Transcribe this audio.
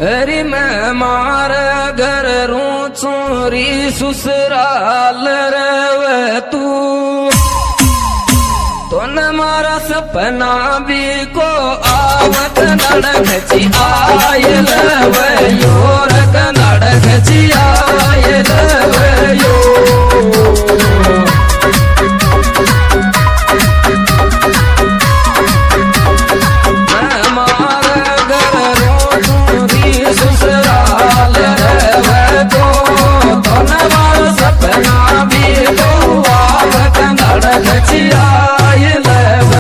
अरे मैं मार घर रू चोरी ससुराल रवे तू तो न मारा सपना भी को आवत नड़खची आयल वयो रक नड़खची आयल वयो